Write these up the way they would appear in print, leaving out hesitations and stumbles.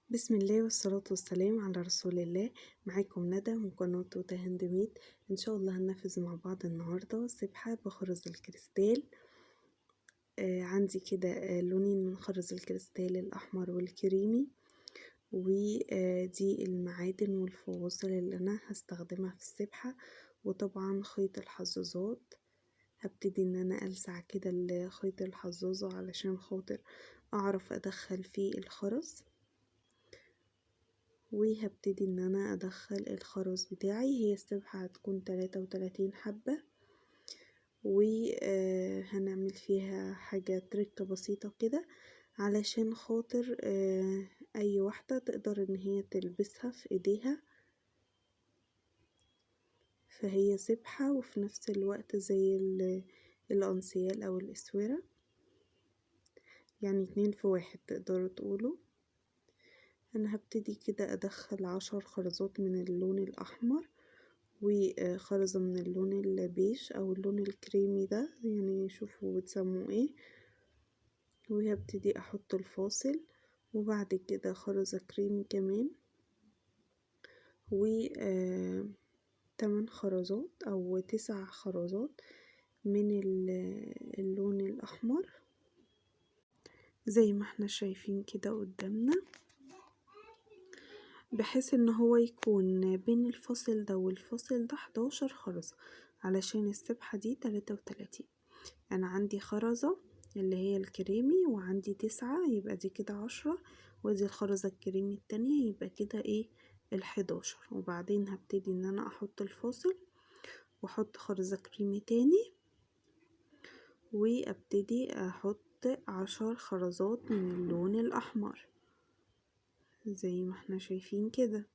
بسم الله والصلاة والسلام على رسول الله. معاكم ندى من قناة توتة هاند ميد. ان شاء الله هننفذ مع بعض النهاردة سبحة بخرز الكريستال. عندي كده لونين من خرز الكريستال، الأحمر والكريمي، ودي المعادن والفواصل اللي أنا هستخدمها في السبحة، وطبعا خيط الحظاظات. هبتدي ان انا ألسع كده خيط الحظاظة علشان خاطر اعرف ادخل فيه الخرز، وهبتدي ان انا ادخل الخرز بتاعي. هي السبحة هتكون 33 حبة، وهنعمل فيها حاجة تركة بسيطة كده علشان خاطر اي واحدة تقدر ان هي تلبسها في ايديها. فهي سبحة وفي نفس الوقت زي الانسيال او الاسورة، يعني 2 في 1 تقدروا تقولوا. انا هبتدي كده ادخل 10 خرزات من اللون الاحمر، وخرزة من اللون البيج او اللون الكريمي ده، يعني شوفوا بتسموه ايه. وهبتدي احط الفاصل، وبعد كده خرزة كريمي كمان، و 8 خرزات او 9 خرزات من اللون الاحمر زي ما احنا شايفين كده قدامنا، بحيث ان هو يكون بين الفاصل ده والفاصل ده 11 خرزة، علشان السبحة دي 33. انا عندي خرزة اللي هي الكريمي، وعندي 9، يبقى دي كده 10، ودي الخرزة الكريمي التانية، يبقى كده ايه 11. وبعدين هبتدي ان انا احط الفاصل واحط خرزة كريمي تاني، وابتدي احط 10 خرزات من اللون الاحمر زي ما احنا شايفين كده.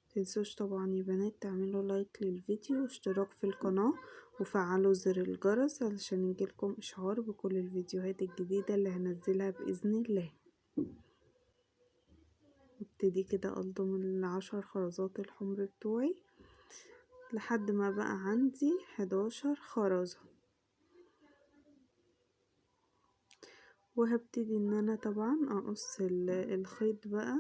متنسوش طبعا يا بنات تعملوا لايك للفيديو واشتراك في القناة وفعلوا زر الجرس علشان يجيلكم اشعار بكل الفيديوهات الجديدة اللي هنزلها بإذن الله. ابتدي كده ألضم ال10 خرزات الحمر بتوعي لحد ما بقى عندي 11 خرزة، وهبتدي ان انا طبعا اقص الخيط بقى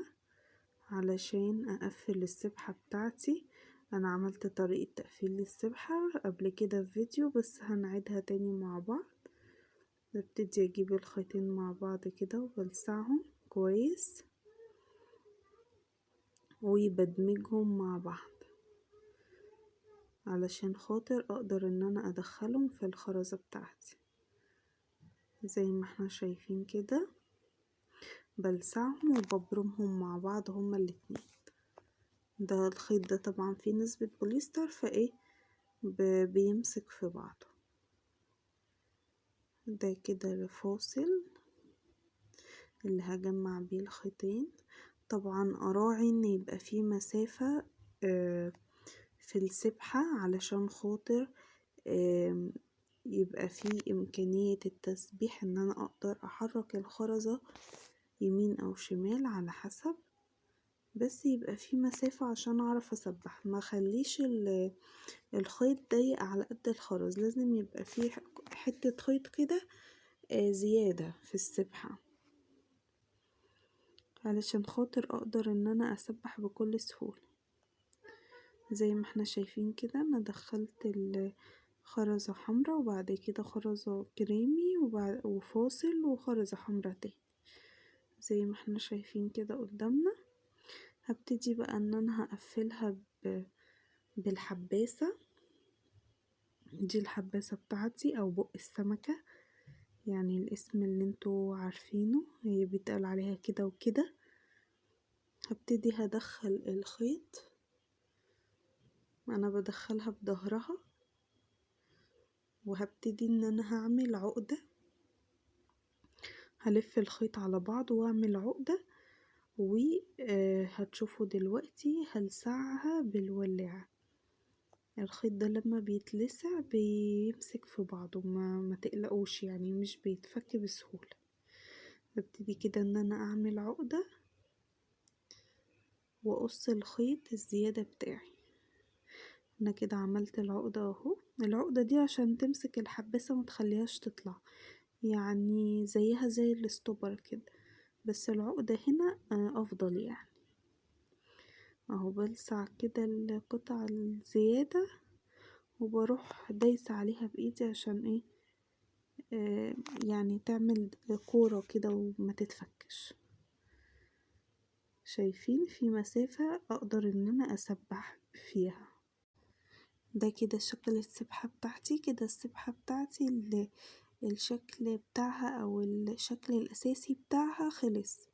علشان اقفل السبحة بتاعتي. انا عملت طريقة تقفيل للسبحة قبل كده في فيديو، بس هنعيدها تاني مع بعض. ببتدي اجيب الخيطين مع بعض كده وبلسعهم كويس وبدمجهم مع بعض علشان خاطر اقدر ان انا ادخلهم في الخرزة بتاعتي زي ما احنا شايفين كده. بلسعهم وببرمهم مع بعض هما الاتنين. ده الخيط ده طبعا فيه نسبة بوليستر، فايه بيمسك في بعضه. ده كده الفاصل اللي هجمع بيه الخيطين. طبعا اراعي ان يبقى فيه مسافة في السبحة علشان خاطر يبقى فيه امكانية التسبيح، ان انا اقدر احرك الخرزة يمين او شمال على حسب، بس يبقى فيه مسافة عشان اعرف اسبح. ما خليش الخيط ضيق على قد الخرز، لازم يبقى فيه حتة خيط كده زيادة في السبحة علشان خاطر اقدر ان انا اسبح بكل سهولة. زي ما احنا شايفين كده انا دخلت خرزة حمرا وبعد كده خرزة كريمي وفاصل وخرزة حمرا تاني زي ما احنا شايفين كده قدامنا. هبتدي بقى ان انا هقفلها بالحباسة. دي الحباسة بتاعتي او بق السمكة، يعني الاسم اللي انتوا عارفينه، هي بيتقال عليها كده وكده. هبتدي هدخل الخيط، انا بدخلها بظهرها، وهبتدي ان انا هعمل عقدة. هلف الخيط على بعض واعمل عقدة، وهتشوفوا دلوقتي هلسعها بالولاعة. الخيط ده لما بيتلسع بيمسك في بعضه، ما تقلقوش، يعني مش بيتفك بسهولة. ببتدي كده ان انا اعمل عقدة واقص الخيط الزيادة بتاعي. انا كده عملت العقدة اهو. العقدة دي عشان تمسك الحباسة ومتخليهاش تطلع، يعني زيها زي الاستوبر كده، بس العقدة هنا افضل يعني. اهو بلسع كده القطع الزيادة وبروح دايسة عليها بايدي عشان ايه يعني تعمل كورة كده وما تتفكش. شايفين في مسافة اقدر ان انا اسبح فيها. ده كده شكل السبحة بتاعتي. كده السبحة بتاعتي الشكل بتاعها او الشكل الاساسي بتاعها خلص.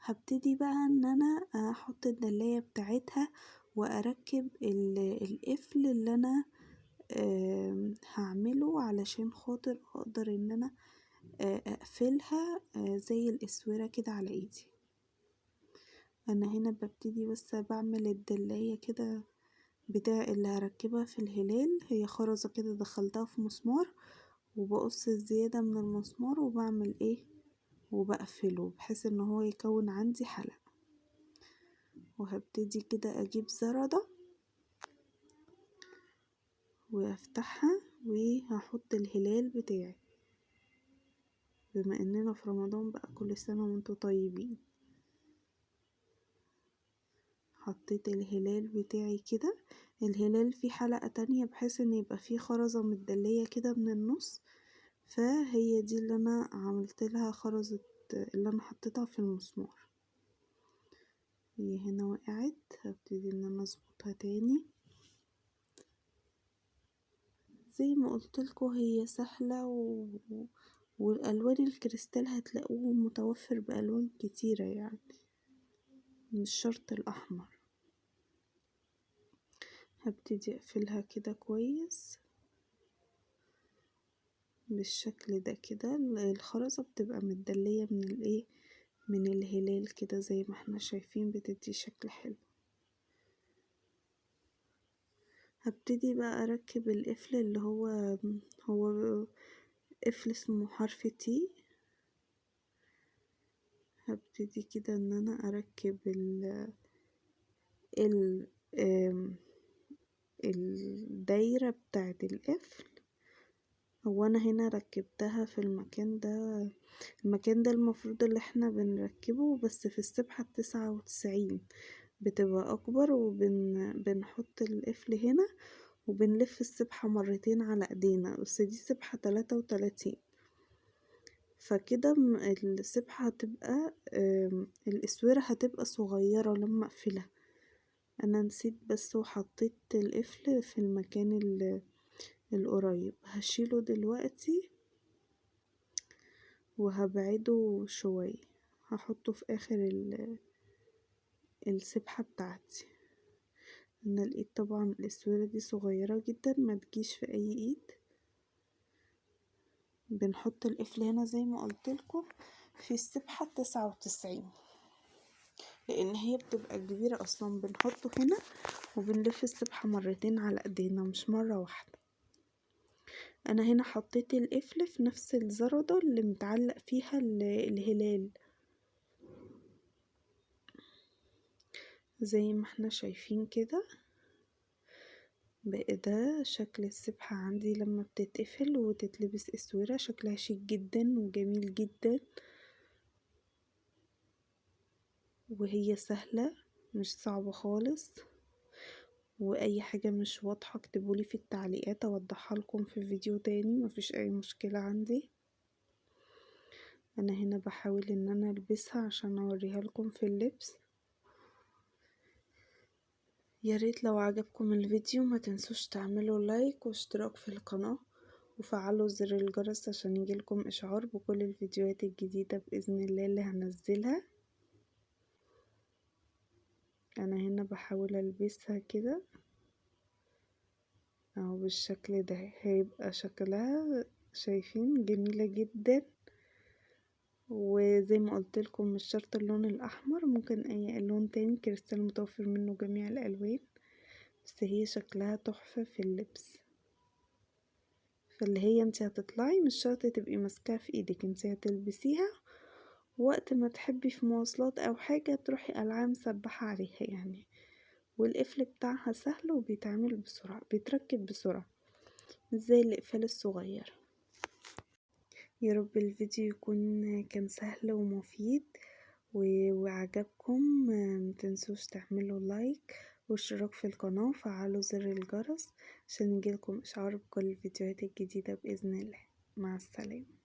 هبتدي بقى ان انا احط الدلاية بتاعتها واركب القفل اللي انا هعمله علشان خاطر اقدر ان انا اقفلها زي الاسورة كده على ايدي. انا هنا ببتدي بس بعمل الدلاية كده بتاع اللي هركبها في الهلال. هي خرزة كده دخلتها في مسمار وبقص الزيادة من المسمار وبعمل ايه وبقفله بحيث ان هو يكون عندي حلقة. وهبتدي كده اجيب زردة وافتحها وهحط الهلال بتاعي. بما اننا في رمضان بقى كل سنة وانتم طيبين. حطيت الهلال بتاعي كده. الهلال فيه حلقة تانية بحيث ان يبقى فيه خرزة متدلية كده من النص، فهي دي اللي انا عملت لها خرزة اللي انا حطيتها في المسمار. هي هنا وقعت، هبتدي ان انا اظبطها تاني. زي ما قلتلكوا هي سهلة والالوان الكريستال هتلاقوه متوفر بالوان كتيرة يعني، مش شرط الاحمر. هبتدي اقفلها كده كويس بالشكل ده كده. الخرزة بتبقى متدلية من الايه من الهلال كده زي ما احنا شايفين، بتدي شكل حلو. هبتدي بقى اركب القفل اللي هو قفل اسمه حرف تي. هبتدي كده ان انا اركب ال الدايرة بتاعت القفل. هو انا هنا ركبتها في المكان ده. المكان ده المفروض اللي احنا بنركبه بس في السبحة 99 بتبقى اكبر، بنحط القفل هنا وبنلف السبحة مرتين على ايدينا، بس دي سبحة 33. فكده السبحة هتبقى الاسورة هتبقى صغيرة لما اقفلها. انا نسيت بس وحطيت القفل في المكان القريب. هشيله دلوقتي وهبعده شوية، هحطه في اخر السبحة بتاعتي. انا الايد طبعا الاسورة دي صغيرة جدا ما تجيش في اي ايد. بنحط القفل هنا زي ما قلتلكم في السبحة 99 لان هي بتبقى كبيرة اصلا. بنحطه هنا وبنلف السبحة مرتين على ايدينا مش مرة واحدة. انا هنا حطيت القفل في نفس الزردة اللي متعلق فيها الهلال زي ما احنا شايفين كده. بقى ده شكل السبحة عندي لما بتتقفل وتتلبس اسورة، شكلها شيك جدا وجميل جدا، وهي سهلة مش صعبة خالص. واي حاجة مش واضحة اكتبولي في التعليقات اوضحها لكم في فيديو تاني، مفيش اي مشكلة عندي. انا هنا بحاول ان انا البسها عشان اوريها لكم في اللبس. يا ريت لو عجبكم الفيديو ما تنسوش تعملوا لايك واشتراك في القناة وفعلوا زر الجرس عشان يجيلكم اشعار بكل الفيديوهات الجديدة باذن الله اللي هنزلها. انا هنا بحاول البسها كده اهو بالشكل ده. هيبقى شكلها شايفين جميلة جدا. وزي ما قلت لكم مش شرط اللون الاحمر، ممكن اي لون تاني كريستال متوفر منه جميع الالوان، بس هي شكلها تحفة في اللبس. فاللي هي انت هتطلعي مش شرط تبقي ماسكاها في ايدك، انت هتلبسيها وقت ما تحبي في مواصلات او حاجة تروحي قلعة مسبحة عليها يعني. والقفل بتاعها سهل وبيتعمل بسرعة، بيتركب بسرعة مش زي الاقفال الصغير. يا رب الفيديو يكون كان سهل ومفيد، وعجبكم متنسوش تعملوا لايك واشتراك في القناة وفعلوا زر الجرس عشان يجيلكم اشعار بكل الفيديوهات الجديدة بإذن الله. مع السلامة.